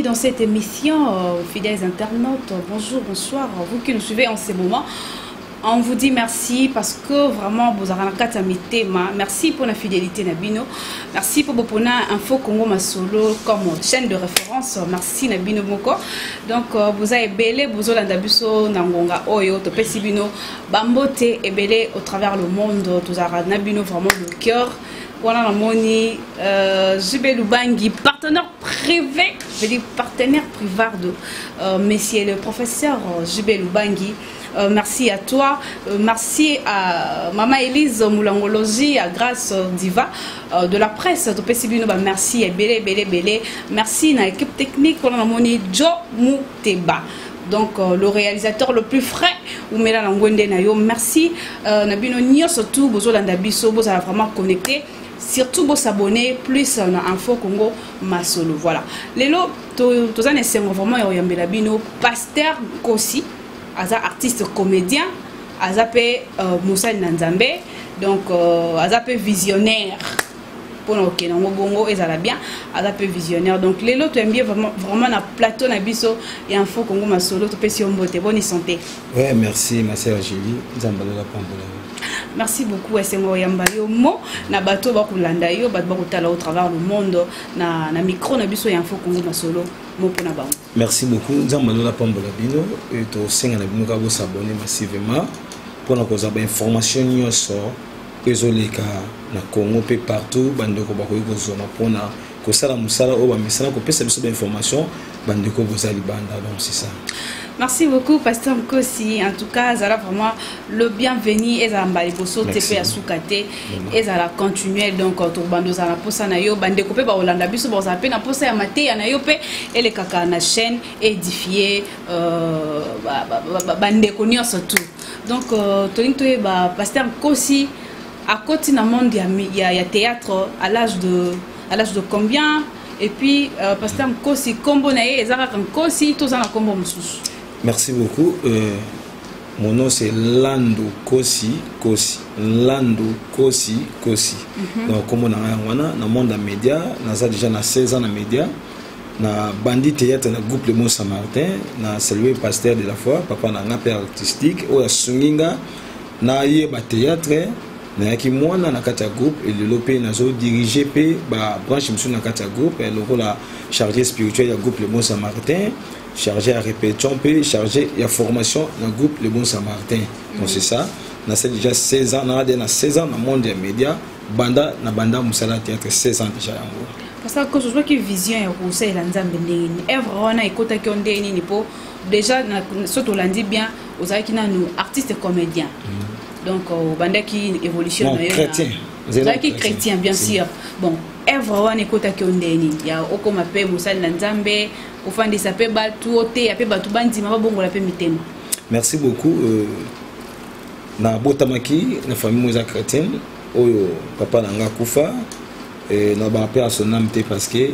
dans cette émission, fidèles internautes. Bonjour, bonsoir, vous qui nous suivez en ce moment. On vous dit merci parce que vraiment vous avez un merci pour la fidélité Nabino. Merci pour votre info Congo Masolo comme chaîne de référence. Merci Nabino Moko. Donc vous avez belé vous avez ndabiso nangonga oyo to pesibino bambote et belé au travers le monde. Vous avez Nabino vraiment le cœur. Voilà la moni JB Lubangi, partenaire privé, je dis partenaire privé de monsieur le professeur JB Lubangi. Merci à toi, merci à Maman Elise Moulangologie, à Grâce Diva de la presse de Pesibino. Merci et belé, merci à l'équipe technique on a moni Joe Mouteba. Donc le réalisateur le plus frais Oumela Langwende Nayo. Merci Nabino Nio surtout Bozolanda Biso, vous avez vraiment connecté. Surtout vous s'abonner plus à Info Congo Masolo. Voilà. Lelo tous en essayant vraiment Yoyambela Bino Pasteur Kosi. Aza artiste comédien, Azape Moussa Nanzambe, donc Azape visionnaire. Pour nous qui n'ont bongo et ça va bien, Azape visionnaire. Donc les autres aiment bien vraiment na plateau na biso et Info Congo Masolo to pesi ombote bonne santé. Ouais, merci ma sœur Julie, Zambalola Pambola. Merci beaucoup Esengo Yambali Omo na bato ba kulanda yo bato ba kutala au travers le monde na micro na biso ya Info Congo Masolo. Merci beaucoup. Nous avons la Pambola Bino et to senga na bino ka vous s'abonner massivement pour na koza ba information nyonso ezoleka na Congo pe partout bandeko ba ko kozoma pona ko sala musala o ba misala ko pesa biso ba information bandeko bozali banda donc c'est ça. Merci beaucoup Pasteur Kosi. En tout cas, ça vraiment le bienvenu et ça m'a bosso TP à Soukate et ça la continuer donc autour bando ça la posa na yo bande kopé ba Olanda biso ba za pe na posa ya mate ya na yo pe et les kaka na chaîne édifié bande konyo surtout. Donc toling to ba Pasteur Kosi à côté na monde ya théâtre à l'âge de combien et puis Pasteur Kosi combo na ye ezaka Kosi to za na combo mususu. Merci beaucoup. Mon nom c'est Lando Kosi. Lando Kosi. Donc comme on a dans le monde des médias, on a déjà 16 ans dans les médias. Na bandit théâtre na groupe Le Bon Saint-Martin, na salué pasteur de la foi, papa na un père artistique, ou à Sunginga, na yeba théâtre, na qui moi na kata groupe et le lopé na zo dirigé pe ba branche monsieur na kata groupe et le rôle chargé spirituel du groupe Le Bon Saint-Martin. Chargé à répétition, chargé à formation dans le groupe Le Bon Saint-Martin. Donc c'est ça. On a déjà 16 ans, on a 16 ans dans le monde des médias. Banda, na banda Moussala Théâtre, 16 ans déjà. Parce que je vois que vision est roussée, l'anzambe ndeni. Evre, on a écouté qu'on ndeni nipo. Déjà, surtout on dit bien, aux nous artistes comédiens. Donc, banda qui évolution. Chrétien. Vous qui chrétien, bien sûr. Bon, Evre, on écoute qu'on ndeni. Il y a Okoma Pe Moussala Nzambe. Merci beaucoup. Na botamaki na famille moza chrétienne oyo papa nanga kufa et na ba père son âme parce que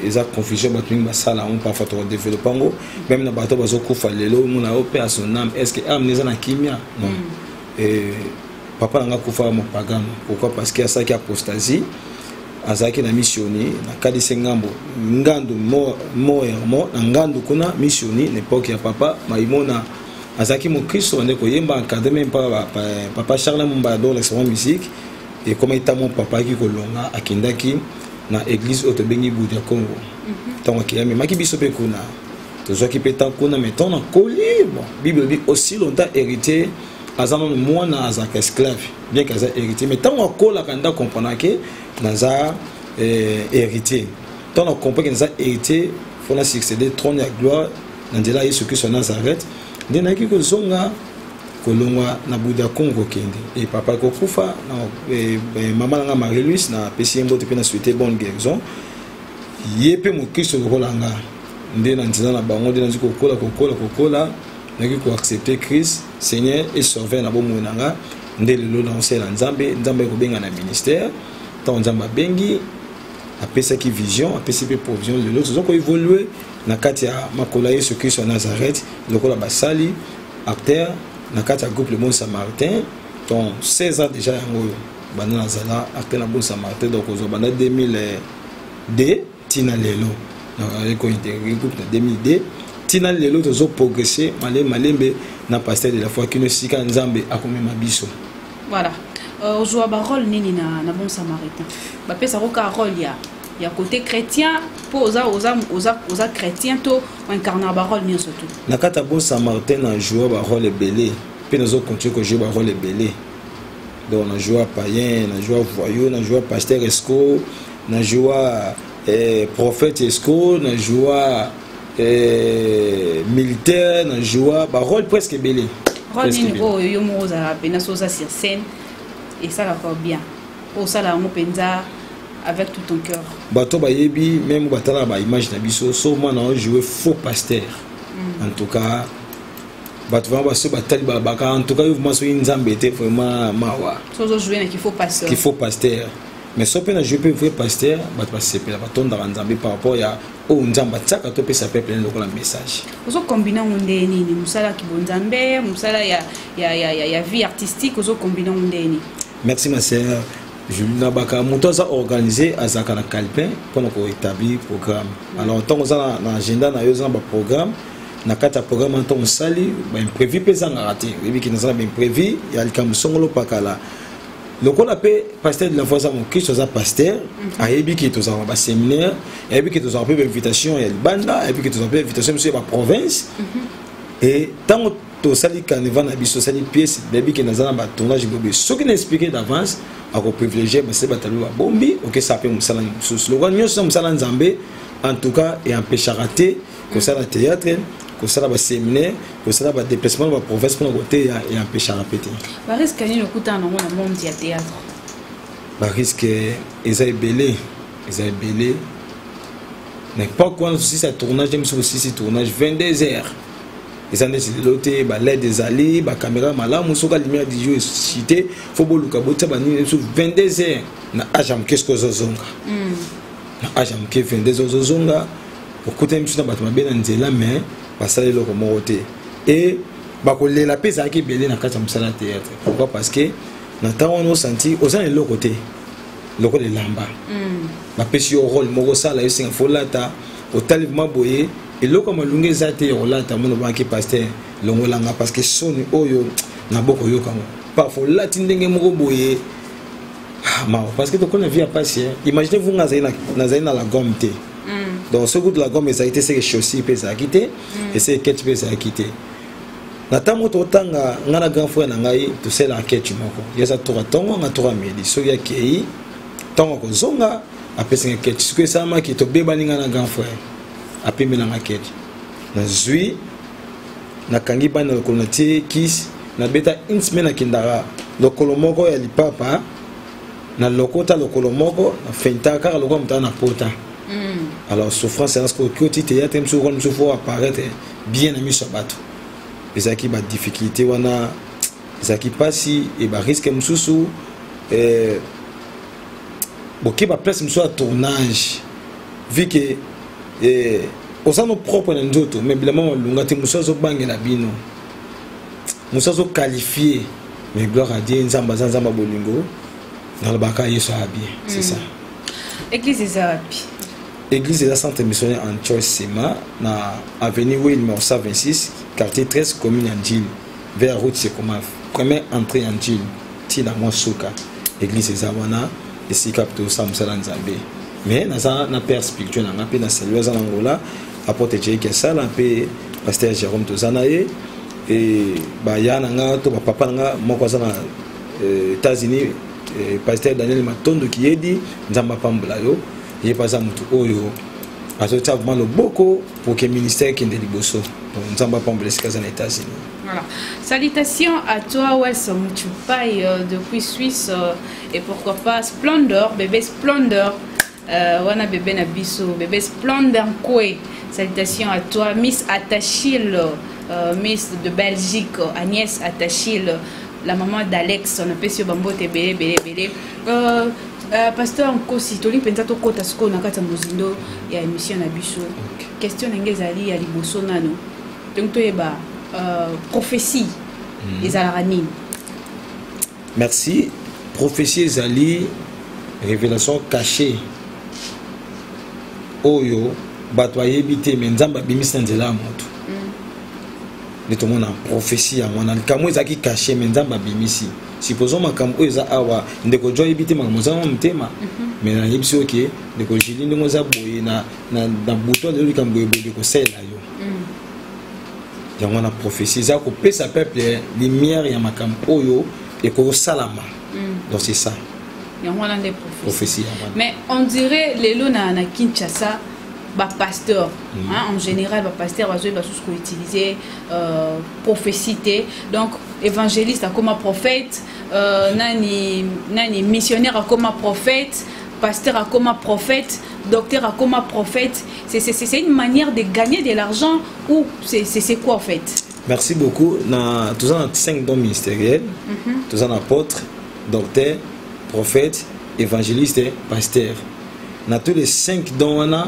eza confusion batwing basala on parfois to développer ngo même na bato bazo kufa lelo mona o père son âme est-ce que âme neza na kimia non et papa nanga kufa mo pagano pourquoi parce qu'il y a ça qui apostasie azaki na missioni na kadise ngambo ngando mo ngando kuna missioni l'époque ya papa maimona azaki mo Kristo ndeko yemba encadré même pas papa Charles Mumba dans l'excellent musique et comme état mon papa qui kolonga akindaki na église otobengi Bouddha Congo tant que yami maki biso pe kuna tozo ki petan kuna mais ton colis bon bible dit aussi longtemps héritier azama mwana azaka esclave bien qu'aza héritier mais tant ko la kanda comprendre que naza héritier tant on comprend que naza héritier faut na succéder trône ya gloire nandela Yesu Christ Nazareth ndena ki ko zonga kolongwa na Bouddha Congo kende et papa ko kufa na maman nga Marie-Louise na pesi mbote pe na souhaiter bonne guérison yepe mo Christ ko langa ndena ntina na bango ndena ziko kokola naki ko accepter Christ Seigneur et sauveur na bomo nanga ndelelo na osela nzambe ko benga na ministère tant nzamba bengi apesa ki vision apesa pe provision lelo zo ko évoluer na kati ya makola Yesu Christ wa Nazareth lokola basali acteur na kati ya groupe Le Bon Saint-Martin donc 16 ans déjà yango bana zala acteur na Bon Saint-Martin donc ozo bana 2002 tina lelo ko intégrer groupe en 2002 tina lelo tozo progresser malembe na pasteur de la foi qui ne sika nzambe akomema biso. Voilà. Ozwa ba rôle nini na bon samaritain. Ba pesa ko ka rôle ya côté chrétien pour oza chrétien to incarner ba rôle ni surtout. Na kata bon samaritain na jouer ba rôle belé. Puis nous continuer que jouer ba rôle belé. Donc on a joué païen, on a joué voyou, on a joué pasteur esco, on a joué prophète esco, on a joué militaire, on a joué ba rôle presque belé. Rôle ni yo mo za pena soza sur scène et ça va bien. Pour ça la mo penza avec tout ton cœur. Bato ba yebi même batala ba image na biso so moi na jouer faux pasteur. En tout cas bato va baso batali ba en tout cas vous so nzambe était vraiment mawa. So jouer na qu'il faut pasteur. Qu'il faut pasteur. Mais so pena jouer peu vrai pasteur bato ba sepela batonda nzambe par rapport ya o nzamba tsaka to pesa peuple lokola message. Ozo combiner onde nini musala ki bonzambe musala ya vie artistique ozo combiner onde nini. Merci ma sœur. Je n'ai pas organisé à Zakana Calpin pour établir programme. Alors, tant que ça dans l'agenda, on a un programme. On a quatre programmes en tant que sali, imprévu, pesant à rater. Oui, qui nous a bien prévu. Il y a le Kamsongolo Pakala. Le qu'on appelle pasteur de la foi, mon Christ, c'est un pasteur. Il y a qui est un séminaire. Il y a qui est un peu d'invitation. Il y a le banda. Il y a qui est un peu d'invitation sur la province. Et tant que sali carnaval na biso sali pièce baby qui nazana ba tournage bobe ce qui n'expliquer d'avance à ko privilégier ba se batalo ba bombi OK ça peut musala sous le gagnon ça musala nzambe en tout cas et empêcher rater que ça la théâtre que ça ba séminaire que ça ba déplacement ba province pour côté et empêcher répéter ba risque ni le kuta na monde ya théâtre ba risque ezay belé n'est pas quoi si ça tournage même si c'est tournage 22 heures. Ils ont décidé de l'autre, l'aide des alliés, la caméra, la lumière du jeu est citée, il faut que vous 22 heures. Qu'est-ce que vous avez 22 heures. Pour que vous ayez la main, parce que vous et la paix est belle dans le théâtre. Pourquoi? Parce que nous avons senti aux uns et l'autre côté, le côté de l'amba. La paix sur le rôle, il faut l'ata, au talibman boye. Et là comme lunge zate yola ta mono banki pasteur longolanga parce que soni oyo na boko yo kamo parfois là tindenge moko boye parce que to connais vie à passer imaginez vous na la gomme té donc ce goût de la gomme ça a été c'est chaussures peut ça quitter et c'est ketchup peut ça quitter na tamo to tanga ngana grand frère na ngai to c'est la ketchup moko yesa to tongo nga to midi so ya kei tongo ko zonga apesa ketchup que ça ma ki to beba ninga na grand frère après me na kedi na zui na kangi bana lokolo na tie kis na beta une semaine kindara lokolo moko ya lipapa na lokota lokolo moko na fenta car lokolo mta na pota alors souffrance c'est ce que tu théâtre même souvent nous faut apparaître bien ami sur bateau les qui ba difficulté wana les qui passe et ba risque msusu boki ba place msusu à tournage vu que aux nos propres nzoto mais évidemment lungati musazo bange na bino musazo qualifié mais gloire à Dieu nzamba bolingo dans le baka yeso bien c'est ça église des Arabi église de la centre missionnaire en Choice Sema na avenue Will numéro 126 quartier 13 commune Anjil vers route Sekoma première entrée Anjil tila Mosuka église des Awana et si capto Samsala Nzambe. Mais na père spirituel na pe na saluer za Angola apporter que ça la pe pasteur Jérôme Tozanaye et ba yana nga to papa nga moko za na États-Unis pasteur Daniel Matondo qui edi nzamba pambula yo ye paza mutu oyo azota vraiment le boko pour que ministère qui de liboso nzamba pambula sikaza na États-Unis. Voilà. Salutations à toi Wes Mutupai depuis Suisse et pourquoi pas Splendor bébé Splendor. Wana bébé Nabiso, bébé Splendor Koué. Salutations à toi, Miss Attachil, Miss de Belgique, Agnès Attachil, la maman d'Alex, on appelle sur Bambo Tébélé, Bélé. Pasteur Nkosi, Toli Pensato Kota Sko, Nakata Mozindo, il y a émission Nabiso. Question Ngezali, à Liboso Nano. Donc, tu es prophétie, les Alarani. Merci. Prophétie Zali, révélation cachée. Oyo bato ayebite mais nzamba bimisa nzela moto de tout monde en prophétie à mon alcamo ezaki caché mais nzamba bimisi supposons makambo eza awa ndeko jo yebite makambo za mtema mais na yebisi OK ndeko jili ndemo za boye na bouton de likambo eboye ko sela yo ya mona prophétie za ko pesa peuple lumière ya makambo oyo et ko salama donc c'est ça ya mona des prophéties mais on dirait les lona na Kinshasa ba pasteur en général ba pasteur va utiliser prophétie donc évangéliste comme prophète nani missionnaire comme prophète pasteur comme prophète docteur comme prophète c'est une manière de gagner de l'argent ou c'est quoi en fait? Merci beaucoup. Tous en 5 dons ministériels, tous en apôtre, docteur, prophète, évangéliste et pasteur. Dans tous les 5 dons on a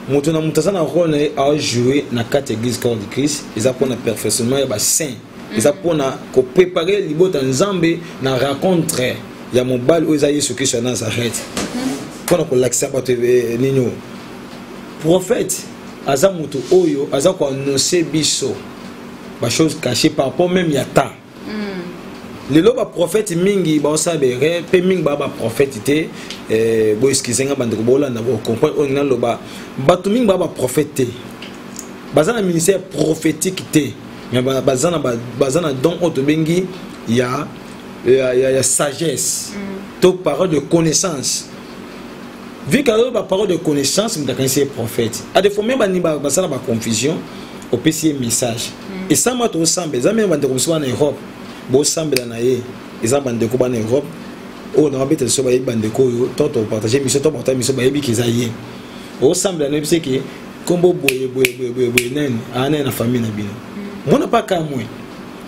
un rôle à jouer dans 4 églises corps de Christ. Ils apprennent à perfectionnement les saints. Ils apprennent à préparer les bottes en Zambé dans la rencontre. Il y a mon bal où ils aillent ce qui sont dans Nazareth. Quand on l'accepte à Nino. Prophète, Azamuto Oyo, Azako annoncer biso. Ba chose cachée par rapport même yata. Les loba prophète mingi ba osabere pe mingi ba prophète té bo eskizenga bandeko bola na bo comprendre on na loba batu mingi ba prophète bazana ministère prophétique té mais bazana don auto bengi ya sagesse to parole de connaissance vu que la parole de connaissance mais c'est prophète a des fois même bazana ba confusion au PC message et ça m'a tout semble ça même bandeko so na Europe bo sambela na ye eza bandeko ba na Europe o na babete so ba ye bandeko yo toto partager mission to partager mission ba yebi kizaye o sambela na bise ki kombo boye nen ana na famille na bino mona pas ka moi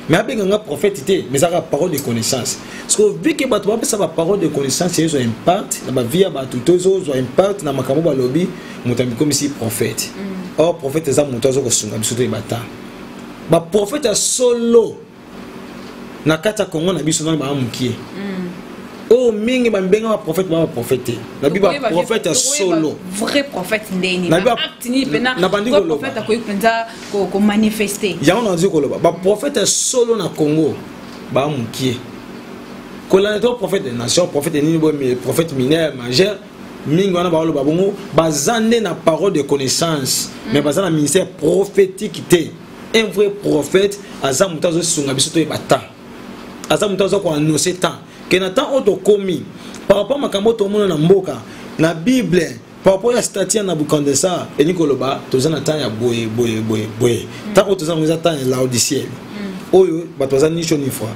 mais abenga nga prophète té mais ça parole de connaissance parce que vu que bato ba ça ba parole de connaissance ils ont impact na ba vie ba tout ont impact na makambo ba lobby mutambi comme si prophète or prophète eza muto azo ko sunga biso to ibata ba prophète solo na kata Congo na biso na ba mukie oh mingi ba mbenga ba prophète na biba prophète solo vrai prophète ndeni ba actini pena na prophète akoyi penza ko manifester ya on dit ko loba ba prophète solo na Congo ba mukie ko la to prophète de nation prophète ni bo prophète mineur majeur mingi wana ba loba bongo bazande na parole de connaissance mais bazana ministère prophétique té un vrai prophète azamutazo sunga biso to ibata azamutazo ko annoncer tant que na temps auto komi par rapport makambo to mona na mboka na bible par rapport à statia na bukandesa enikoloba tozana temps ya boye tant auto zana temps ya laodicien oyo batoza ni choni fois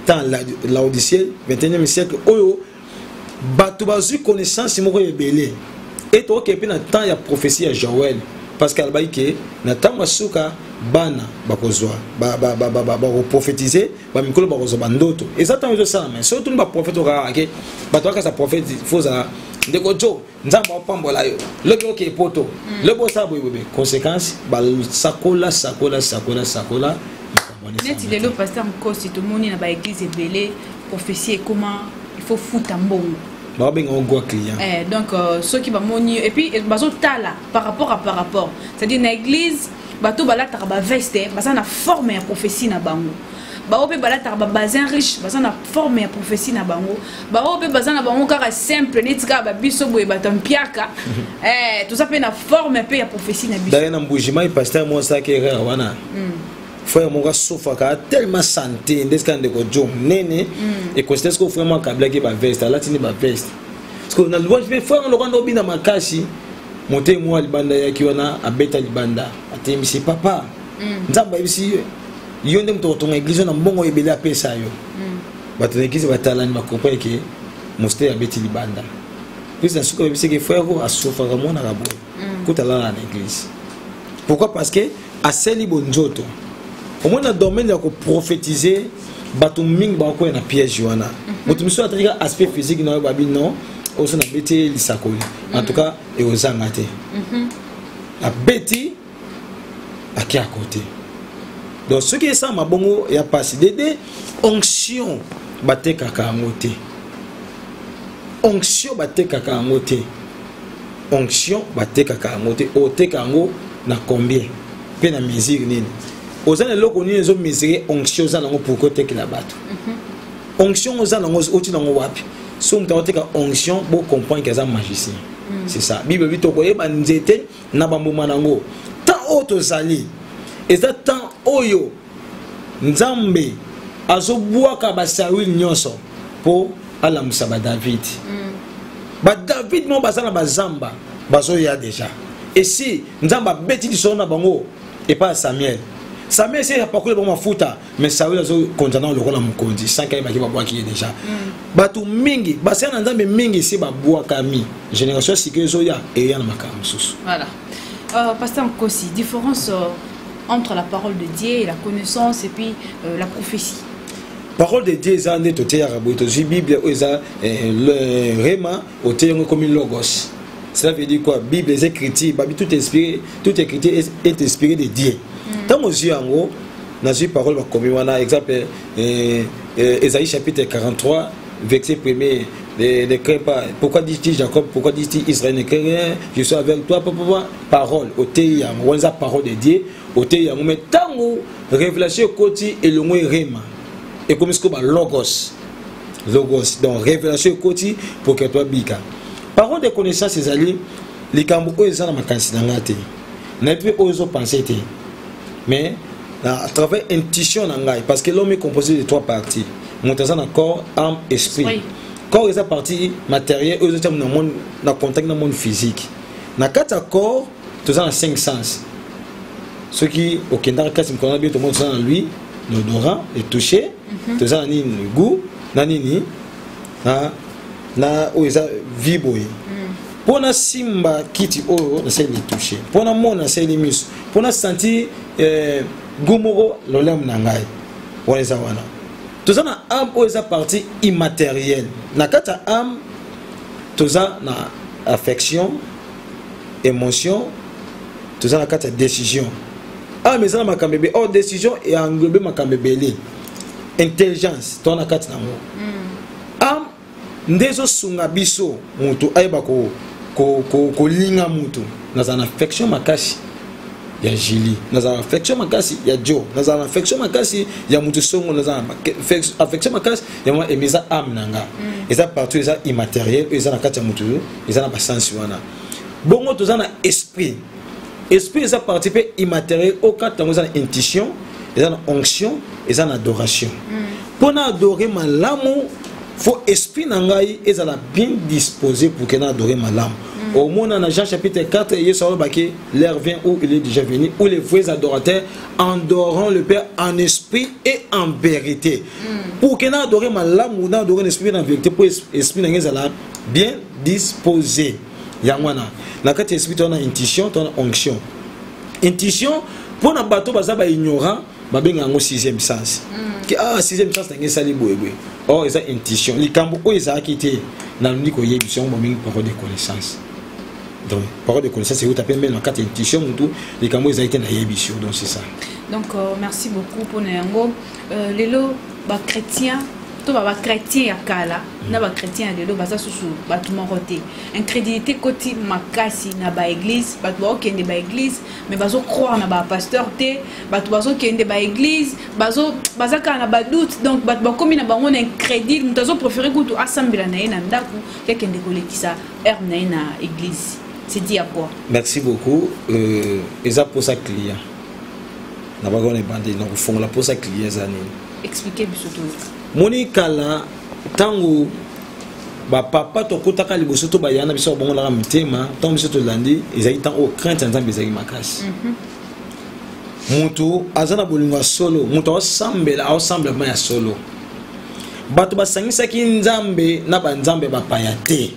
temps laodicien 21e siècle oyo batu bazu connaissance moko ebele et to ke pe na temps ya prophétie ya Joël parce qu'elle va dire na temps masuka bana bakozwa ba prophétiser ba mikolo bakozwa bandoto exactement ça ça mais surtout ba prophète okake bato aka sa prophète faut ça ndeko jo nzamba opambola yo lobi oke poto lobo sa boyebe conséquence ba sakola net il est le pasteur Nkosi tout monde na ba église belé prophétie comment il faut foutre mbongo donc ceux qui vont et puis par rapport c'est-à-dire dans l'église bato balata ba veste basa na forme ya prophétie na bango ba ope balata ba bazin riche basa na forme ya prophétie na bango ba ope basa na bango kaka simple netika ba biso boye batampiaka tout ça pe na forme pe ya prophétie na biso d'ailleurs na mbujima pasteur mo sa ke rera wana frère mon gars souffre car tellement santé ndesika ndeko jo nene et considère que vraiment kabla ki ba veste la tini ba veste parce que na loi je vais faire le rando bina makashi monter moi libanda yaki wana abeta libanda atemisi papa nzamba ibisi yo ndem to tonga église na mbongo ebele apesa yo bato na église batala ni bakopa ke moste abeti libanda puis na suka ibisi ke frère a souffre vraiment na rabo kutala na église pourquoi parce que aseli bonjoto au moins dans le domaine de prophétiser bato mingi ba ko na piège wana mutu miso ataka aspect physique na babi non aussi na beti lisakoli en tout cas et aux angate a beti aki à côté donc ce qui est ça mabongo ya passé des onction bateka ka ngote onction bateka ka ngote onction batekaka yango te oteka yango na combien pe na mesure nini oza na eloko nini ezo mesurer onction oza nango pour kotekela bato onction oza nango oti nango wapi so moto akoteka onction bo comprendre que eza magicien c'est ça bible bi tokoyeba nzete na bambuma nango tant oyo tozali eza tant oyo nzambe azobwaka basawili nyonso mpo alamusa David. David mo baza na bazamba bazoya déjà et si nzamba beti disona bango et pas Samuel c'est pas que bon mafuta mais Samuel azo konjana lokola mukonzi sans qu'il ba bwaki déjà batu mingi basa na nzambe mingi si ba bwaka mi génération sikyo zoya et yana makam susu. Voilà. Pasteur Nkosi, différence entre la parole de Dieu et la connaissance et puis la prophétie. Parole de Dieu est née toté arabe to Bible le rema oté comme logos. Cela veut dire quoi? Bible les écritures, tout écrit est inspiré de Dieu. Tant aux yeux en haut, dans une parole comme wana exemple Ésaïe chapitre 43 verset 1er ne crains pas. Pourquoi dis-tu Jacob? Pourquoi dis-tu Israël? Ne crains rien, je suis avec toi. Parole oté en haut, parole de Dieu oté en haut. Mais tant où révélation côté et le mot rema et comme ce qu'on a logos donc révélation côté pour que toi bika parole de connaissance ces alliés les cambo eux ça na makansi na ngate na puis eux penser mais à travers intuition na ngai parce que l'homme est composé de 3 parties montaza na corps âme esprit oui. Corps est sa partie matérielle eux ça na monde na contact na monde physique na 4 corps tout ça na 5 sens ce qui au Kenya kasi mkona bien tout le monde ça dans lui l'odorat le toucher tout ça ni le goût na nini na oza viboye pona simba kiti o na seli toucher pona mona seli mis pona sentir gumoro lolem na ngai weza wana tout ça na âme oza partie immatérielle na kata âme tout ça na affection émotion tout ça na kata décision mais ça na makambebe oh décision et englober makambebele intelligence ton na kata nango am ndezo sunga biso mutu ayeba ko linga mutu naza na affection makasi ya Julie naza na affection makasi ya Joe naza na affection makasi ya mutu songo naza na affection makasi ya moi emeza am nanga eza partout eza immatériel eza na kata mutu eza na basansi wana bongo toza na esprit eza participer immatériel au cas tango eza na intuition eza na onction eza na adoration pour na adorer malamu faut esprit nangai ezala bien disposé pour que na adorer malamu au monde en Jean chapitre 4 et Yesu baki l'heure vient où il est déjà venu où les vrais adorateurs adoreront le Père en esprit et en vérité pour que na adorer malamu na adorer l'esprit en vérité pour esprit nangai ezala bien disposé yangwana na kati esprit on a intuition on a onction intuition pour na bato bazaba ignorant babenga ngo 6e sens ki 6e sens tangi sali boyeboy oh eza intuition likambo o eza akité na ndiko yebison bo mingi parole de connaissance donc parole de connaissance c'est où tu appelles même la carte intuition tout likambo eza été na yebison donc c'est ça donc merci beaucoup pour nango lelo ba chrétien to ba chrétien ya kala na ba chrétien lelo baza susu batu moroté incrédulité koti makasi na ba église batu ba okende ba église mais bazo croire na ba pasteur té batu bazo kende ba église baza ka na ba doute donc batu ba komi na bango na incrédule mutazo préférer kutu asambela na ina ndaku kende kolekisa herbe na ina église c'est dit à quoi. Merci beaucoup eza pour ça client na ba gone bande na fond la pour ça client zani expliquer biso tout Monika la tango ba papa to kotaka liboso to bayana biso bongo la mtema tango biso to landi ezali tan o crainte nzambe ezali makasi mutu azana bolingo solo mutu osambela osambela ya solo bato basangisa ki nzambe na ba nzambe ba payate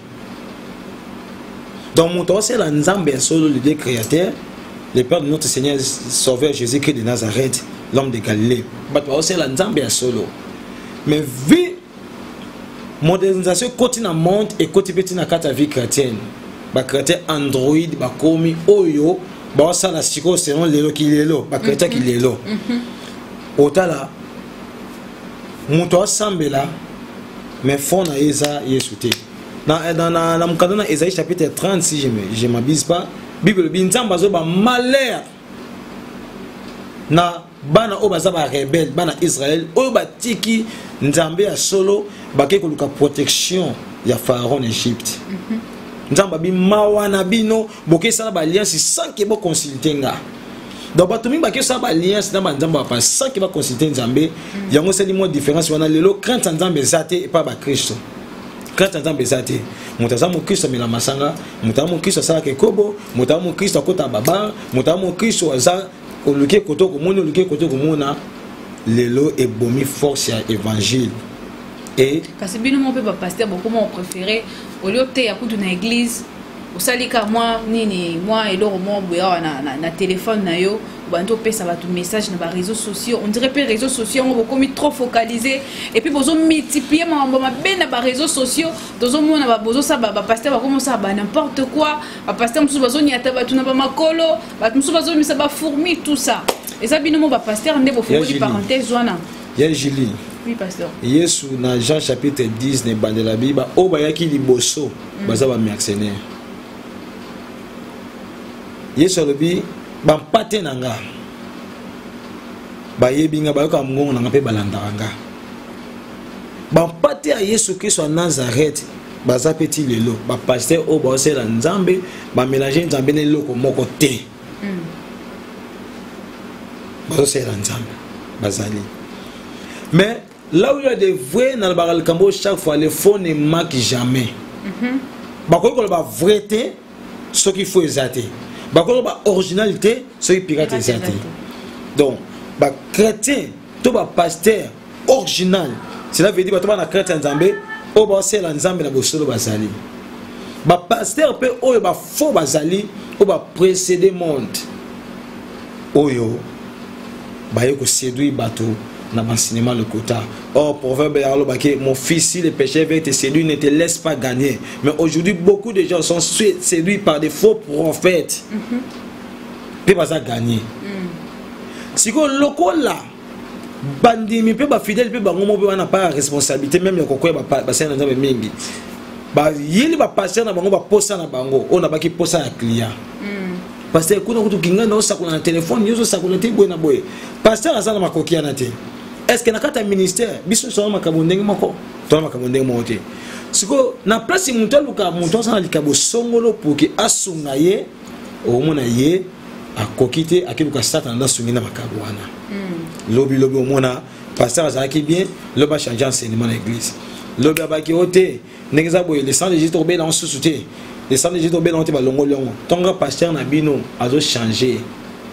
donc mutu osela nzambe solo le Dieu créateur le Père de notre Seigneur Sauveur Jésus-Christ de Nazareth l'homme de Galilée bato osela nzambe solo. Mais vu modernisation continue monde et continue na kata vie chrétienne ba chrétien android ba komi oyo ba sala siko selon lelo ki lelo ba chrétien ki lelo otala muto asambela mais fona eza yesu te Dans mon cadre, Ésaïe chapitre 30, si je ne m'abuse pas, Bible dit Nzamba zo ba malheur na bana o baza ba rebelle bana Israël o batiki Nzambe ya solo bake koluka protection ya Pharaon en Égypte. Nzamba bi mawana bino boke sala ba alliance sans que bo consulter nga. Donc bato mingi bake sala ba alliance na Nzamba pa sans que ba consulter Nzambe yango seli mo différence wana lelo crainte Nzambe zate et pas ba Christ. Quand tu entends bezate, mutaza mon Christ amela masanga, mutaza mon Christ asala kekobo, mutaza mon Christ akota baba, mutaza mon Christ aza oluke koto komona, oluke koto komona, lelo e bomi force ya évangile. Et kasi bino mo pe ba pasteur beaucoup mo préféré au lieu te ya kutu na église, osalika moi nini moi eloro mo boya na téléphone na yo. Bando pesa ba tout message na ba réseaux sociaux, on dirait que les réseaux sociaux ont beaucoup trop focalisé et puis bozo multiplier ma ben na ba réseaux sociaux dozo mona ba bozo ça ba pasteur ba commencer ba n'importe quoi ba pasteur musu bazo nyata ba tout na ba makolo ba musu bazo misa ba fourmi tout ça et ça bino mo ba pasteur ndebo faut di parenthèse wana ya Julie. Oui pasteur. Yesu na Jean chapitre 10 ne bande la Bible o ba yaki liboso baza ba mercenaire. Yesu lobi ban pate nanga ba yebinga ba yoka mungu nanga pe balandanga ban pate a Yesu Christ wa Nazareth baza petit lelo ba pasteur o ba osela Nzambe ba mélanger Nzambe ne loko moko te ba osela Nzambe bazali. Mais là où il y a des vrais dans le baral cambo chaque fois les faux ne marquent jamais. Ba ko ko ba vérité ce qu'il faut exalter. Ba originalité, c'est pirate exact. Donc, ba chrétien, tout ba pasteur original. Cela veut dire que ba chrétien Nzambe, o ba sel Nzambe na bosolo bazali. Ba pasteur pe o ba faux bazali, o ba précéder monde. Oyo ba yeko séduire bateau na l'enseignement le quota. Or, proverbe mon fils, si le péché veut te séduire, ne te laisse pas gagner. Mais aujourd'hui, beaucoup de gens sont séduits par des faux prophètes. Peut pas gagner. Si vous là, bandi mi peut pas fidèle, peut pas on pas responsabilité même le coco ba passer dans un mingi. Ba yeli ba passer na bango ba posa na bango, on a ba ki posa na client. Parce que kuna kutu kinga na osakuna na téléphone, yozo sakuna te boy na boy. Pasteur azana makokia na te. Est-ce que dans le ministère, biso so makabondenge moko, to makabondenge moté. Siko na place muntalo ka munto sana likabo songolo pour que asunga ye o mona ye akokite akiluka satan na sungina makabwana. Lobi o mona pasteur azaki bien, loba changer enseignement à l'église. Lobi abaki oté, nengeza boye les sang de Jésus tombé dans sous-souté. Les sang de Jésus tombé dans te balongo longo. Tonga pasteur na bino azo changer.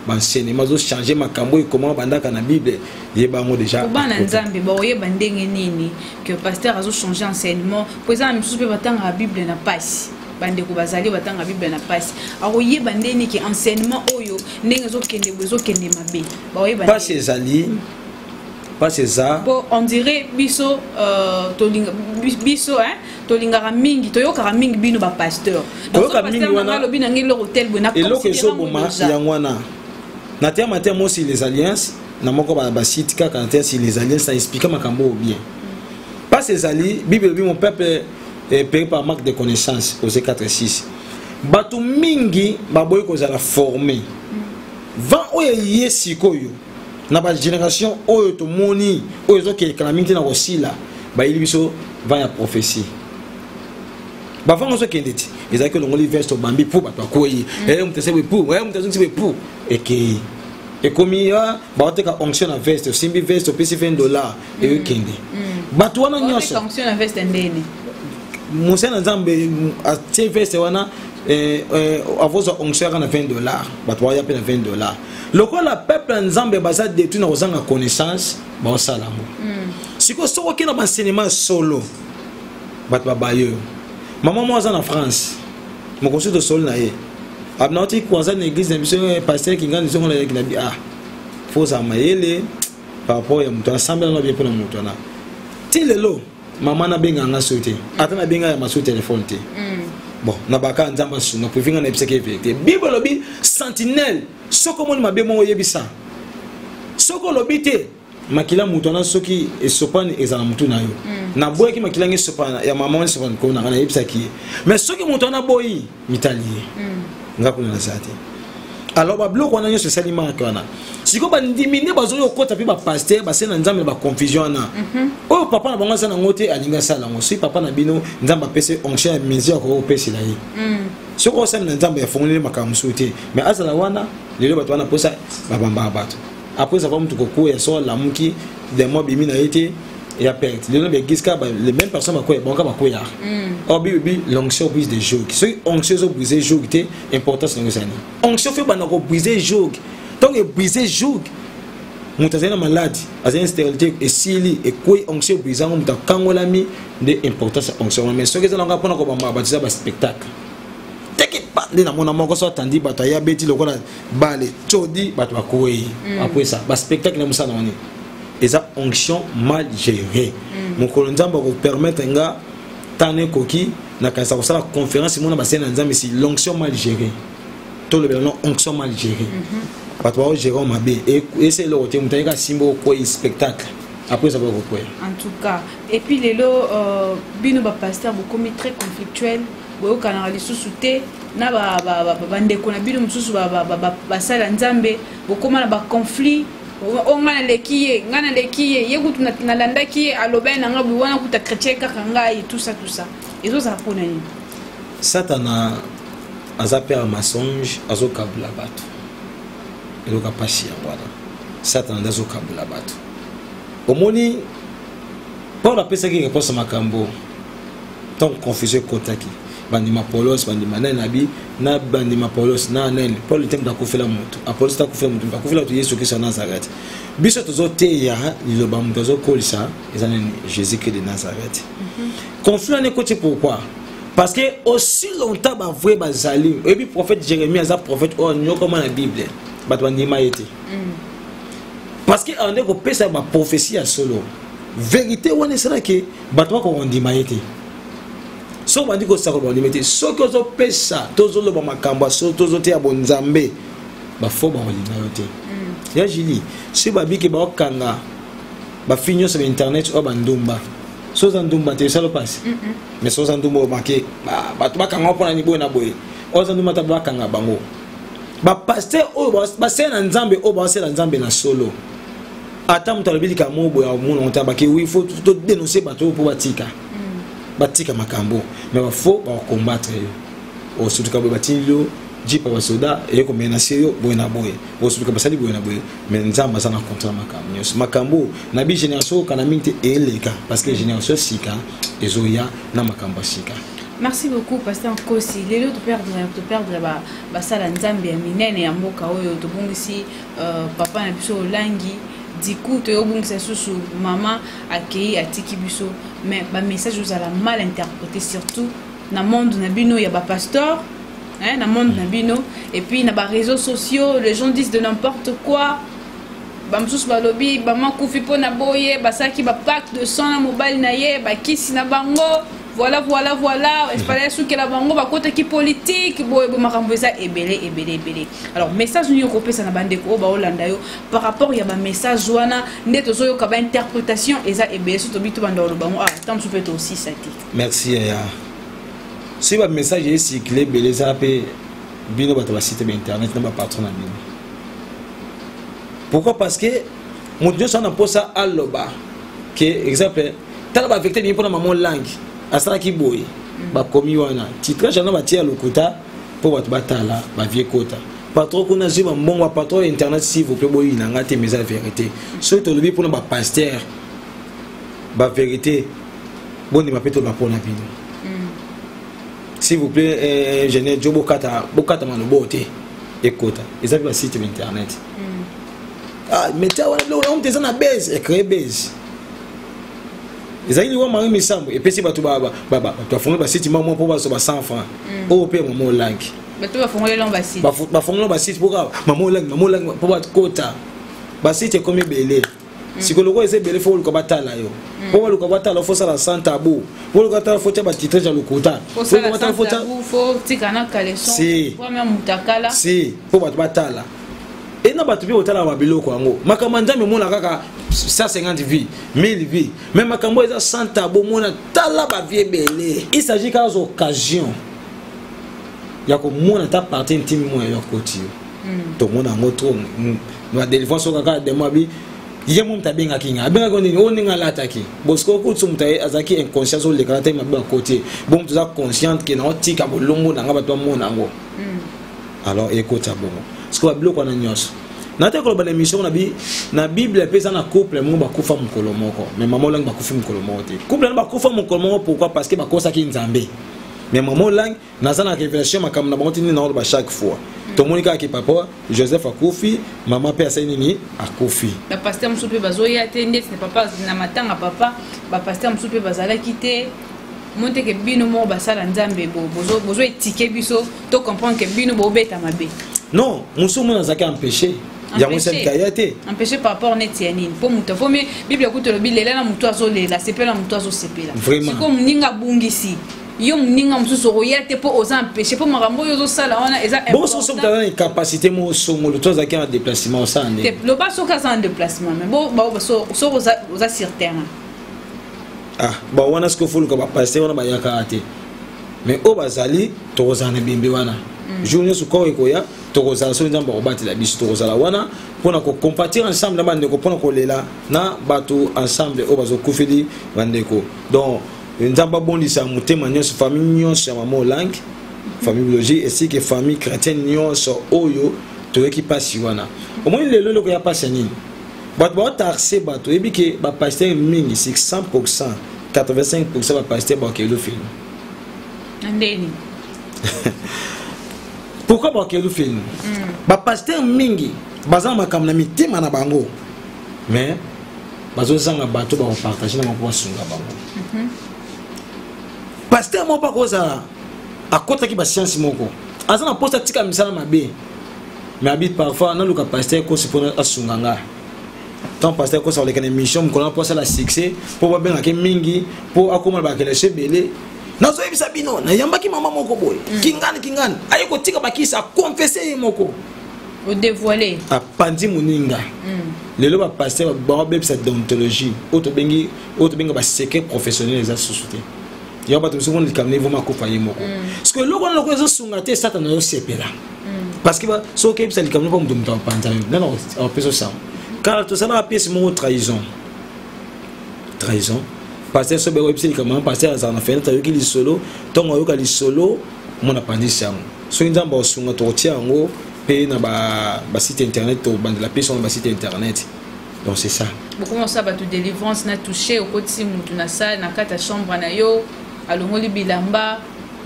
Enseignement zo changer makambo et comment bandaka na Bible yebango déjà bana Nzambe ba oyeba ndenge nini que pasteur azo changer enseignement pour ça mususu pe batanga la Bible na pasi bande ko bazali batanga Bible na pasi akoyeba ndeni ki enseignement oyo ndenge zo kende mabe ba oyeba pas ces ali pas ces ça on dirait biso tolinga biso tolinga mingi toyoka mingi bino ba pasteur donc pasteur na lobi na ngelo hotel bona et l'autre so boma yangwana na terme moi si les alliances na moko ba site ka quand si les alliances ça explique makambo bien pas ces alliés Bible dit mon peuple est payé par manque de connaissances aux 4:6 batu mingi ba boy ko za la former va oye yesikoyo na ba génération oyo to moni oyo zo ke calamité na osila ba ilibiso va ya prophétie ba fa ngoso kendeti ezaki longoli verse bambi pour ba koyi mutese pour mutese pour eke ekomi ba oteka onction na veste simbi veste pesi $20 e kende batu wana nyoso onction na veste ndeni musa na Nzambe a tie veste wana avozo onction na $20 batu ya pe na $20 lokola peuple Nzambe baza détruit na ozanga connaissance ba osalamu siko soko kina ba enseignement solo batu babayo maman moi en France mon conseil de sol na ye abnauti kwanza na église na biso pasteur kinga nzongo na yaki na bi faut ça maele par rapport ya muto ensemble na bien pour muto na tilelo maman na benga nga sauter atana benga ya maso téléphone te bon na baka Nzamba su na prefinga na biseke vérité bible lobi sentinelle soko moni mabe mo yebisa soko lobi te makila mutona soki esopane ezala mutu na yo na boy ki makila ngi sopana ya maman sopana ko na yebisa ki mais soki mutona boy mitali ngakuna na sate alors ba bloko wana nyose salima kana siko ba ndimine bazoyo kota pe ba pasteur ba sena nzambe ba confusion na o papa na bango sana ngote alinga sala ngo si papa na bino nzamba pese onche mesure ko pese la yi soko sena nzamba ya fongole makamusu te mais azala wana lelo bato wana posa babamba bato après ça va mutu ko ya so la muki des mois bimi na été et a perte les noms giska les mêmes personnes ba ko banka ba ko ya o bi l'onction brise des jours ce onction briser jour était importance dans ça onction fait bana ko briser jour donc briser jour mutazena malade azena stérilité et sili et ko onction briser ngo muta kangola mi de importance onction mais ce que ça nga pona ko ba ba ba spectacle ndi na mona moko so atandi bato ya beti lokola bale chodi bato bakoyi après ça ba spectacle na musana wani eza onction mal gérée mokolo nzamba ko permettre nga tane koki na kanisa ko sala conférence mona ba sena nzambe si l'onction mal gérée to le non onction mal gérée bato ba gérer mabe et c'est le côté mutanga simbo ko spectacle après ça va ko en tout cas et puis lelo bino ba pasteur beaucoup très conflictuel boyo kana lisusu te na ba ndeko na bino mususu ba sala nzambe bokoma na ba conflit ngana lekiye ye kutu na landaki aloba na ngabu wana kuta chrétien kaka ngai tout ça ezo za pona ni satana aza père mensonge azo kabula bato elo kapasi ya wana satana azo kabula bato omoni Paul apesa ki réponse makambo donc confusion kotaki bandima Paulos bandima nabi na bandima Paulos na nen Paul tem da kufela mutu Apollos ta kufela mutu bakufela tu Yesu Christ Nazareth biso tozo te ya liloba mutu zo kolisa ezaneni Jésus Christ de Nazareth conflit ne côté pourquoi parce que aussi longtemps ba vrai bazali et puis prophète Jérémie a prophète on nyoko na Bible bat bandima yete parce que on est ko pesa ba prophétie à solo vérité on est ça que batwa ko ondima yete so bandi ko sakolo bandi meti so ko zo pesa tozo lo ba makamba so tozo te abonzambe ba fo ba olina yote ya jili si ba biki ba okanga ba finyo sur internet o bandumba so za ndumba te salo passe mais so za ndumba o marqué ba to ba kanga pona ni boy na boy o za ndumba ta ba kanga bango ba pasteur o ba sena nzambe o ba sena nzambe na solo ata mutalobili ka mobo ya muna ontaba ki oui faut to dénoncer bato pour batika batika makambo mais ba faut ba combattre yo o surtout ka batilo jipa ba soda e ko menacer yo boy na boy o surtout ka basali boy na boy mais nzamba sana contre makambo nyos makambo na bi génération kana minte eleka parce que génération sika ezoya na makambo sika. Merci beaucoup pasteur Kosi lelo to perdre ba sala nzambe ya minene ya mboka oyo to bongisi papa na biso langi diku to yobungisa susu maman akei atiki biso mais ba message vous ala mal interprété surtout na monde na bino ya ba pasteur hein na monde na bino et puis na ba réseaux sociaux les gens disent de n'importe quoi ba msusu ba lobby ba makufi po na boye ba saki ba pack de sang na mobile na ye ba kisi na bango voilà il fallait que la bango ba côté qui politique boy bo makambo ça ebele alors message ni ko ça na bande ko ba Holanda yo par rapport ya ba message wana ndeto zo yo ka ba interprétation eza ebele so to bitu banda lo bango tant tu peux aussi ça dit merci ya si ba message est cyclé belé ça pe bino ba ta site internet na ba patron na bino pourquoi parce que mon Dieu ça na posa aloba que exemple tala ba vecteur bien pour maman langue asala ki boy ba komi wana titre jana ba tia lokuta po ba batala ba vie kota patron kuna ziba mbongo patron internet s'il vous plaît boy na ngate mais la vérité so to lobi pour ba pasteur ba vérité boni ma peto ba pona bino s'il vous plaît ingénieur Jobo kata manobote ekota ezali ba site internet mettez on te na base créer base ezali wa mari misambo epesi batu baba to afonga ba site mamo po ba so ba 100 francs o pe mamo langi batu ba fonga le ba site ba fonga ba site pour mamo langi po ba kota ba site comme belé sikolo ese belé fo ko batala yo po ba ko batala fo sala santa bu po ko batala fo ba titre ja lokuta fo sala fo tikana kaleson si po même mutakala si po ba batala et na bato bi otala ba biloko yango makambo nzambe mona kaka 150 vies 1000 vies mais makambo eza 100 tabo mona tala ba vie belé il s'agit qu'à occasion ya ko mona ta partie intime mo ya koti to mona ngoto na délivrance kaka de moi bi ye mo mtabenga kinga abenga ko nini oninga lataki bosko ko tsumta azaki inconscience o le kata ma ba côté bon tu as consciente que na tika bolongo na ngaba to mona ngo alors écoute ça bon ce que biloko na nyos na te ko ba émission na bible pesa na couple mo ba kufa mukolo moko mais maman lang ba kufa mukolo moko te couple na ba kufa mukolo moko pourquoi parce que ba kosa ki nzambe mais maman lang na sana révélation makam na ba tini na ba chaque fois to monika ki papa Joseph akufi maman pe asai nini akufi na pasteur msupe bazoya te ndeti ne papa na matanga papa ba pasteur msupe bazala kité monte ke bino mo basala nzambe bozo etike biso to comprendre que bino bo beta mabe non musu mona zaka empêcher ya musa kayate empêcher par rapport net ya nini po muto po me bible kuto lo bilela na muto azo lela sepela muto azo sepela siko mninga bungisi yo mninga mususu oyate po oza empêcher po makambo yo zo sala wana eza bon so dans une capacité mo songo to zaka en déplacement ça ndé le pas so ka en déplacement mais bon so oza sur terrain. Ah, bah wana ce que faut le passer wana ba yakate mais o bazali to kozana bimbe wana journée su ko ekoya to kozala so nzamba ko batela biso to kozala wana pona ko compatir ensemble na bande ko pona ko lela na bato ensemble o bazo kufili bandeko donc nzamba bondisa mutema nyonso famille nyonso ya mama langue famille biologique ainsi que famille chrétienne nyonso oyo to eki pasi wana au moins lelo loko ya pasi nini bato ba taxé bato ebi ke ba pasteur mingi 100% 85% ba pasteur ba ke le film andeni pourquoi ba ke le film ba pasteur mingi bazama makam na mitima na bango mais bazo zanga bato ba partager na mpo sunga bango pasteur mo pa koza akota ki ba science moko azana posta tika misala mabe mais habite parfois na luka pasteur ko sipona asunganga tant pasteur ko sa le kana mission ko na posa la succès pour ba benga ke mingi pour akoma ba kele sebele nazo ebisa bino na yambaki mama moko boy kingani ayiko tika bakisa confesser moko o dévoiler a pandi muninga lelo ba pasteur ba bebisa déontologie auto benga ba secret professionnel za société ya ba to so on likamne voma ko faye moko parce que loko zo sungate satan yo sepela parce que ba so ke bisa likamne ba mudum ta panja non on peut ça car tout ça na pièce mo trahison pasteur so be website likamne pasteur za na fenêtre yo ki li solo tongo yo ka li solo mon apprenti yango so nzamba osunga to tia yango pe na ba site internet to bande la pièce sur ba site internet donc c'est ça beaucoup on ça ba to délivrance na touché au côté mutu na salle na kata chambre na yo alongoli bilamba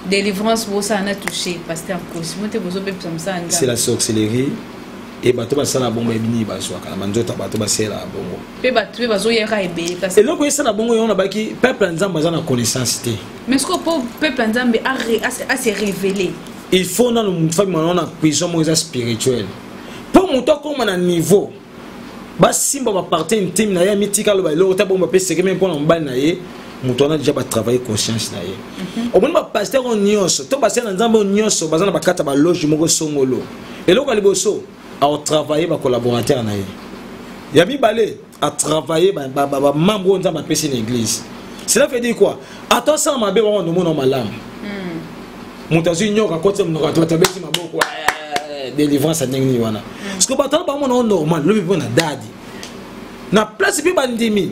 délivrance bo ça na touché pasteur kosi monte bozo be psamsa nda c'est la sorcellerie et bato ba sala bongo ebini ba swaka na manjota bato ba sela bongo pe bato be bazo yera ebele parce et loko esala bongo yo na baki peuple nzamba za na connaissance té mais ce que pour peuple nzambe a se révéler il faut dans une famille on a prison mo spirituel pour monter comme na niveau ba simba ba partie intime na ya mitika lo ba lo ta bomba pe seke même pour na mbana ye mutu ana déjà ba travailler conscience na ye au moins ba pasteur on nyonso to passer na nzambe on nyonso bazana ba kata ba loge moko songolo et loko liboso a travailler ba collaborateur na ye ya mibale a travailler ba membre nzamba pesi na église cela veut dire quoi attention mabe ba no mona malamu mutazu nyoka kote mnoka to tabeti maboko délivrance à ndenge wana parce que bato ba mona normal lobi bona dadi na place pe bandimi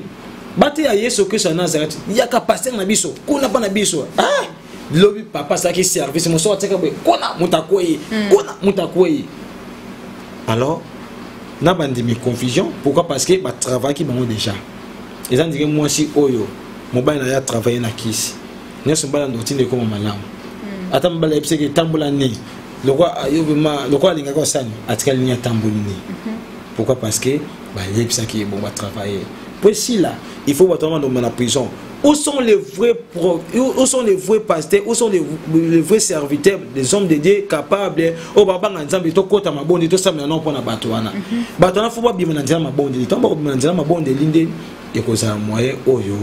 bati ya Yesu Christ na Nazareth ya ka pasteur na biso kuna pa na biso lobi papa ça qui service mo so ateka boy kuna mutakoyi alors na bandimi confusion pourquoi parce que ba travail qui bango déjà ils ont dit moi si oyo mobile na ya travailler na kisi nyeso mbala ndotinde ko malamu ata mbala epseke tambola ni lokwa ayobima lokwa linga ko sani atika linya tamboli ni pourquoi parce que ba yebisa ki bon va travailler pour si là il faut attendre dans la prison où sont les vrais pasteurs où sont les vrais serviteurs des hommes de Dieu capables au baba nzambe to kota mabondi to samela non pona batwana batwana faut pas bima nzambe mabondi to ba bima nzambe mabondi linde ekoza moyen oyo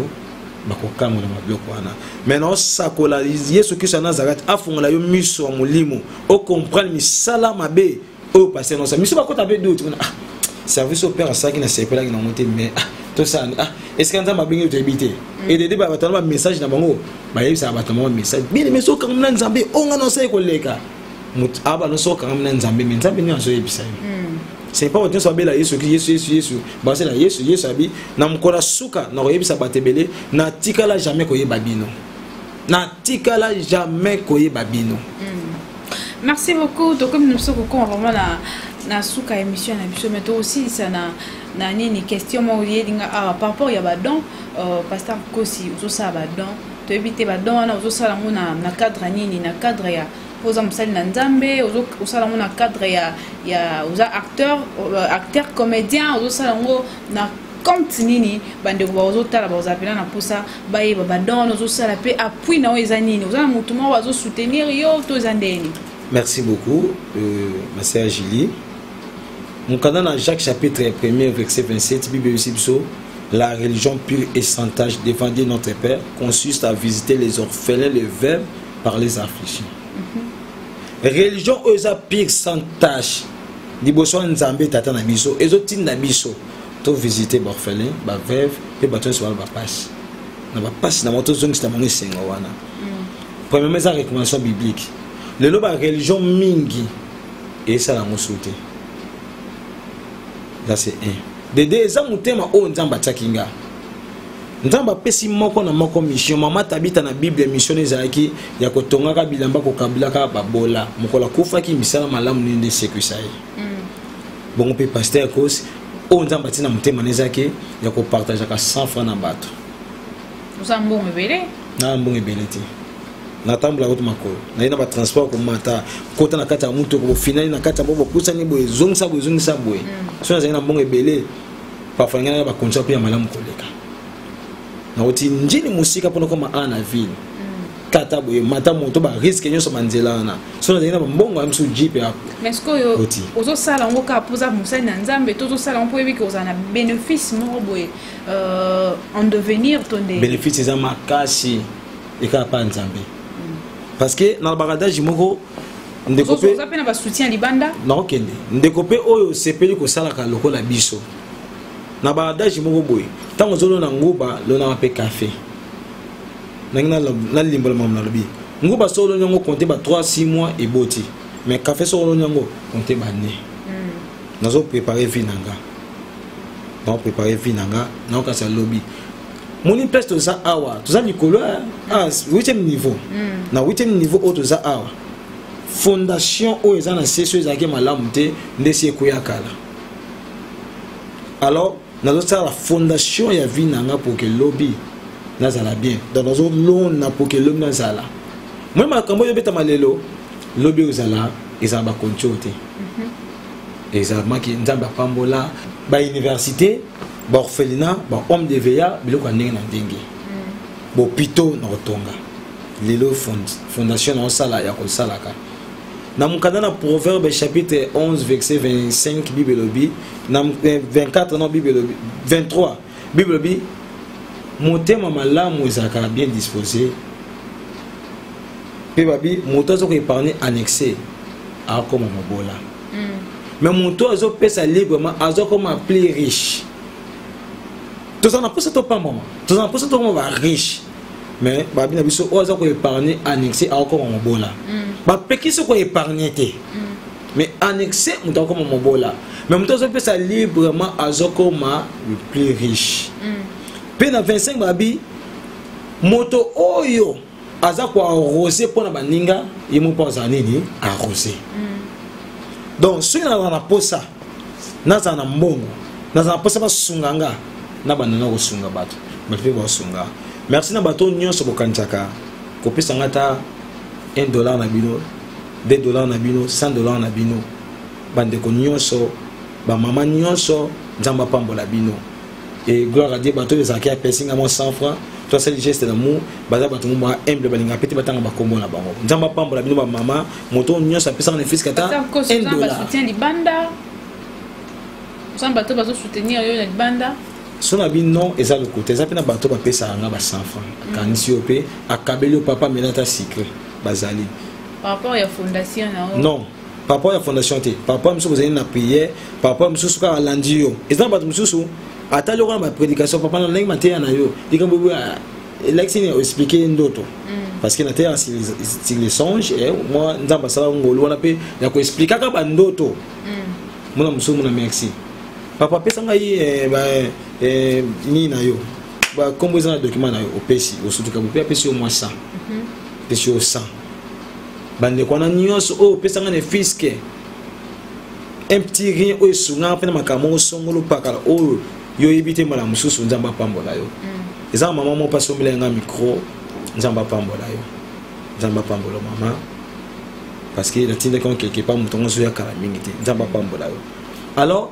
bakokamo na mabloko wana maintenant sakola Yesu Christ na Nazareth afungola yo miso ya molimo o comprendre misala mabe oh passer non ça mais pas quand t'avais d'autres service au père ça qui n'a pas là qui n'a monté mais tout ça est-ce qu'on a ma bien habité et des débats battement message na bango ba yebisa battement message bien mais so quand na nzambe on annoncer koleka mut aba no so quand na nzambe mais nzambe ni azo yebisa c'est pas autant so bela yesu ba c'est la yesu abi na mkola suka na yebisa batebele na tikala jamais koyeba bino na tikala jamais koyeba bino. Merci beaucoup. Donc comme nous sommes vraiment na suka émission na biso mais aussi ça na nini question mo yedinga par rapport ya ba don pasteur Kosi uzo sa ba don to éviter ba don na uzo sala mona na cadre nini na cadre ya poza musali na nzambe uzo sala mona cadre ya uza acteur comédien uzo sala ngo na compte nini bande ko uzo tala ba uza pela na posa ba yeba ba don uzo sala pe appui na oza nini uza mutuma wazo soutenir yo to zandeni. Merci beaucoup ma sœur Julie. Mon canal dans Jacques chapitre 1er verset 27 Bible la religion pure et sans tache défendue notre Père consiste à visiter les orphelins, les veuves par les affligés. Religion oza pure sans tache liboso nzambe tata na biso ezotin na biso to visiter orphelins, ba veuve et baton sur ba passe. Na ba passe na moto zong sta mangi senga wana. Premièrement ça recommandation biblique. Le lot ba religion mingi et ça la mosoté. Là c'est un. De deux ans mutema o nzamba tsakinga. Nzamba pesi moko na moko mission mama tabita na Bible mission ezaki ya kotonga ka bilamba ko kabila ka babola mokola kufa ki misala malamu ni de sécurité. Bon pe pasteur cause o nzamba tina mutema nezaki ya ko partager ka 100 francs na bato. Usa mbongo belé? Na mbongo belé ti. Na tambula ko makolo na ina ba transport ko mata kota na kata muto ko final na kata bobo pusa ni boye zongisa boye so na zina mbongo belé parfois ngana ba koncha pe ya malamu koleka na oti njini musika pono koma ana ville kata boye mata moto ba risque nyoso manzela na so na zina ba mbongo amsu jipe hapo mais ce que ozo sala ngo ka poza musali na nzambe tozo sala mpo yebi ko na bénéfice mo boye en devenir tonde bénéfice za makasi eka pa nzambe parce que dans le bagadage moko ndekopé ça pena ba soutien libanda na okende ndekopé oyo sepeli ko sala ka lokola biso na bagadage moko boy tango zolo na nguba lo na pe café na limbola mamna lobi nguba solo nyongo compter ba 3-6 mois et boti mais café solo nyongo compter ba né nazo préparer vinanga na ka sa lobby moni place to za awa to za likolo ah 8e niveau na 8e niveau o to za awa fondation o eza na seso ezaki malamu te ndesi ekoya kala alors nazo ça la fondation ya vie nanga pour que lobby nazala bien dans nazo lona pour que lobby nazala moi makambo yo beta malelo lobby ozala eza ba konchote exactement ki nzamba pambola ba université ba orphelinat ba homme de veilla biloko ndenge na ndenge bo pito na otonga lelo fondation na sala ya ko salaka na mukanda na proverbe chapitre 11 verset 25 bible lobi na 24 na bible lobi 23 bible lobi motema malamu ezaka bien disposé pe babi moto zo ko épargner annexé a comme mobola mais moto azo pesa librement azo comme plus riche. Tous en apportent au pas moment. Tous en apportent au va riche. Mais babi na biso oza ko épargner annexé à encore mon bola. Ba peki so ko épargner té. Mais annexé muta comme mon bola. Mais muta so pesa librement azoko ma le plus riche. Pe na 25 babi moto oyo azako arroser pour na baninga yemo pa zanini arroser. Donc si na na posa na za na mbongo na za posa ba sunganga na banana ko sunga bato bato ba sunga merci na bato nyonso ko kanchaka ko pesa ngata $1 na bino $2 na bino $100 na bino bande ko nyonso ba mama nyonso nzamba pambola bino et gloire à Dieu bato les akia pesinga mo 100 francs toi c'est le geste d'amour baza bato mo humble balinga petit batanga ba kombo na bango nzamba pambola bino ba mama moto nyonso pesa na fils kata $1 soutien libanda samba bato bazo soutenir yo na libanda son abi non eza le côté eza pena bato ba pesa nga ba 100 francs kanisi opé akabeli papa menata secret bazali par rapport à la fondation non par rapport à la fondation par rapport à monsieur vous avez na prière par rapport à monsieur suka alandio et ça ba monsieur ata le ma prédication papa na ndenge maté na yo dikambo l'exine expliquer ndoto parce que na terre c'est les songes et moi nzamba sala ngolo wana pe ya ko expliquer ka ba ndoto mona monsieur mona merci papa pesa ngai ni na yo ba kombo za document na yo opesi osutu ka pe pesi au moins 100 pesi au 100 bande kwana nyonso o pesa nga ne fiske un petit rien o sunga pena makamo songolo pakala o yo ebite mala mususu nzamba pambola yo eza maman mo paso milenga micro nzamba pambola yo nzamba pambola mama parce que la tinde quand quelque part mutongo zo ya kala mingi te nzamba pambola yo alors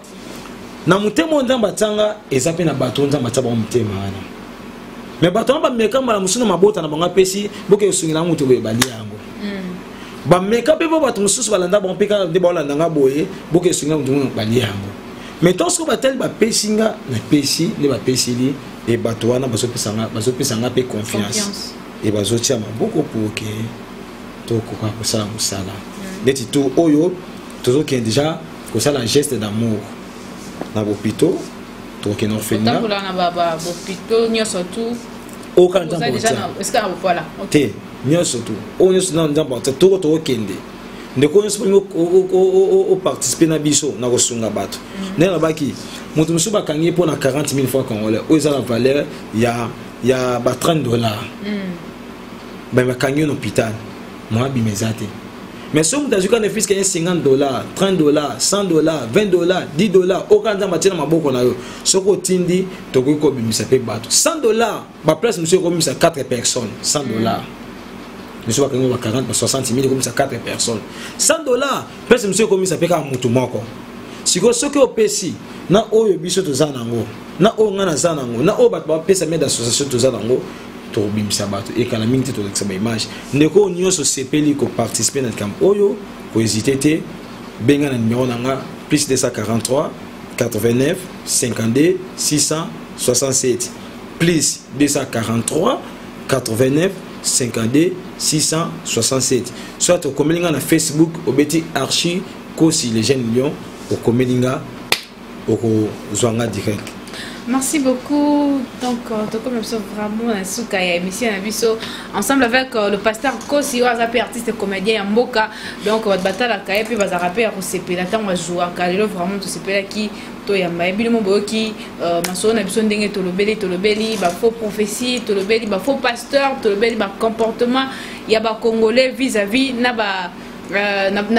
na mutemo nzamba tanga eza pe na bato nzamba tsaba mutema wana mais bato ba meka mala musu na mabota na banga pesi boke usungila mutu be bali yango ba meka pe bo bato mususu balanda bon peka de bolanda nga boye boke usungila mutu bali yango mais tout ce que batel ba pesinga na pesi le ba pesili et bato wana bazo pesanga pe confiance et bazo tia maboko pour que to ko ka sala musala neti to oyo tozo ki déjà ko sala geste d'amour na hôpital to ki orphelinat na baba hôpital nyoso tout aucun temps est-ce que voilà OK nyoso tout o nyoso na ndamba to kende ndeko nyoso o participer na biso na ko sunga bato na baki mutu musu bakangi pour na 40,000 fois congolais o eza la valeur ya ba $30 ba bakangi en hôpital moi bimezate mais si on a ne fisque $50 $30 $100 $20 $10 aucun temps matina maboko na yo soko tindi to ko bimisa pe bato $100 ba place monsieur ko bimisa 4 personnes $100 monsieur ba kango 40 60,000 comme ça 4 personnes $100 place monsieur ko bimisa pe ka mutu moko siko soki opesi na oyo biso tozanango na o ngana zanango na o bato ba pesa med association tozanango to bimisa bato e kana mingi to lekisa ba image ndeko nyonso sepeli ko participer na camp oyo ko hésiter te benga na numéro nanga plus 243 89 52 667 plus 243 89 52 667 soit au komelinga na Facebook obeti archi kosi les jeunes lions au komelinga au zwanga direct. Merci beaucoup. Donc, comme ça, vraiment, émission ensemble avec le pasteur Kosi, artiste comédien Mboka. Donc, votre bataille à Kaye, puis vous avez rappelé à CP. Là, on va jouer à Kaye, vraiment, tout CP qui, toi, yamba, et puis le mot qui, maçon, a besoin d'engager tout le belly, faux prophétie, tout le belly, faux pasteur, tout le belly, comportement, il y a des Congolais vis-à-vis, na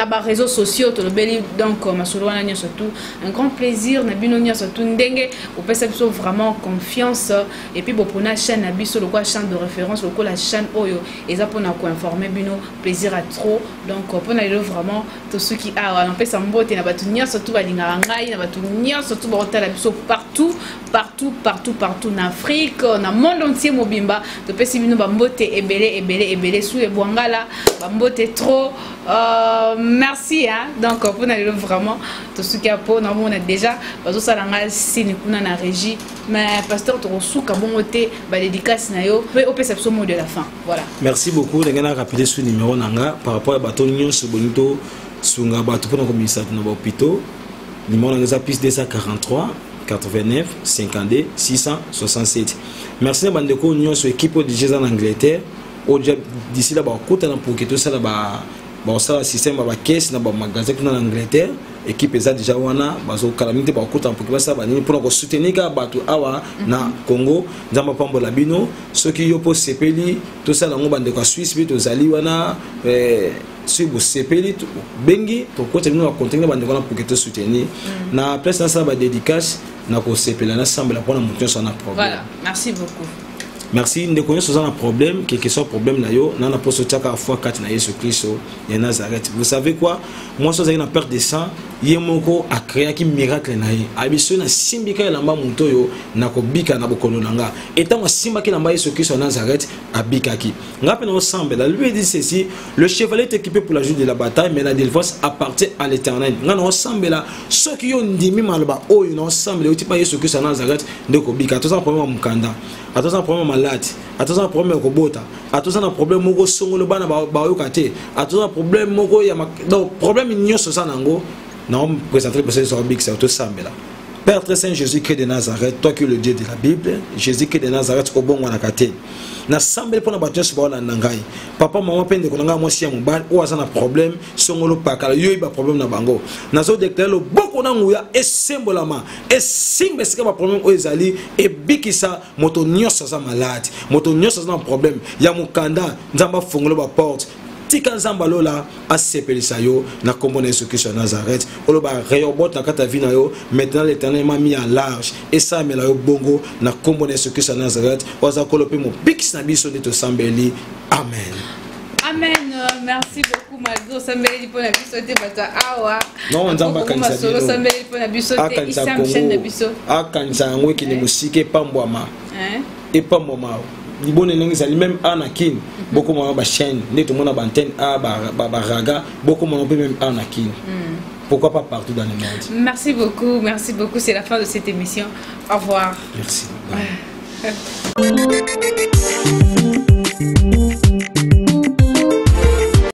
ba réseaux sociaux to beli donc masolwana nya surtout un grand plaisir na bino nya surtout ndenge au pesa biso vraiment confiance et puis bopona chaîne na biso le quoi chaîne de référence le quoi la chaîne oyo eza pona ko informer bino plaisir à trop donc pona le vraiment tout ceux qui a on pesa mbote na batu nya surtout balinga ngai na batu nya surtout ba la biso partout en Afrique na monde entier mobimba to pesa bino ba mbote ebele sous les bwangala ba mbote trop merci hein donc pour nous vraiment tout ce qui a pour nous on a déjà parce que ça langa signe kuna na régie mais pasteur to suka bon côté ba dédicace na yo pe opération mot de la fin voilà merci beaucoup de gana rappeler ce numéro nanga par rapport à baton nyonso bonito sunga bato pour comme ça na hôpital numéro nanga plus 243 89 52 667 merci na bandeko nyonso équipe de Jésus en Angleterre au d'ici là ba kota na pour que tout ça là ba ça système ba caisse na ba magasin en Angleterre équipe eza déjà wana bazo kalamite ba kota pour que ça ba ni pour soutenir ka bato awa na Congo nzamba pambola bino soki yo po sepeli tout ça ngo bande ko Suisse bi to zali wana si vous sepeli bengi to kota bino ba contenir bande ko na pour que te soutenir na place na ça ba dédicace na ko sepela na semble pour na monter sur na problème. Voilà, merci beaucoup. Merci de connaître un problème quel que soit problème là yo na poso tchaka fois 4 na Yesu Christo de Nazareth. Vous savez quoi, moi ça une perte de sang yemoko a créé qui miracle na ye abiso na simbika lamba munto yo na ko bika na bokolo nanga etant simba ki lamba Yesu Christo Nazareth Abikaki. Ensemble, lui dit ceci, le chevalier est équipé pour la joute de la bataille, mais la délivrance appartient à l'Éternel. Ensemble, ceux qui ont dit malba, oh, ensemble, ils ont dit que ça Nazareth, de Kobika. Attention, un problème Mukanda, attention, un problème malade, attention, un problème Kobota, attention, un problème Mogo Songolo Bana Baokate, attention, un problème Mogo Yamak. Donc, problème ignon sur ça, Nango, non, présenté pour ces Big, c'est ensemble là. Père très saint Jésus-Christ de Nazareth, toi qui es le Dieu de la Bible, Jésus-Christ de Nazareth, au bon wanakate. N'assemble pour la bataille sur la nangai. Papa, maman, peine de konanga, moi si mon bar, ou azana problème, songolo pakala, yo iba problème na bango. Nazo déclare le beaucoup n'angouya et symbolement et signe parce que ma problème au ezali et bikisa moto nyos sa malade, moto nyos sa problème. Ya mukanda, nzamba fongolo ba porte. Tika nzamba lola asepelisa yo na kombo na Yesu Christ Nazareth oloba reyobot na kata vina yo maintenant l'Éternel m'a mis en large et ça mela yo bongo na kombo na Yesu Christ Nazareth oza kolope mo pix na biso de to sambeli amen. Amen. Merci beaucoup Maldo Sambeli pour la biso te bata awa. Non nzamba kanisa solo Sambeli pour la biso te isam chaîne na biso. Akanisa ngwe ki ne musike pambwama. Et pas moment. Ni bonne langue même anakin beaucoup moins ba chaîne ne tout monde ba antenne a ba raga beaucoup moins peut même anakin. Pourquoi pas partout dans le monde. Merci beaucoup, c'est la fin de cette émission. Au revoir. Merci.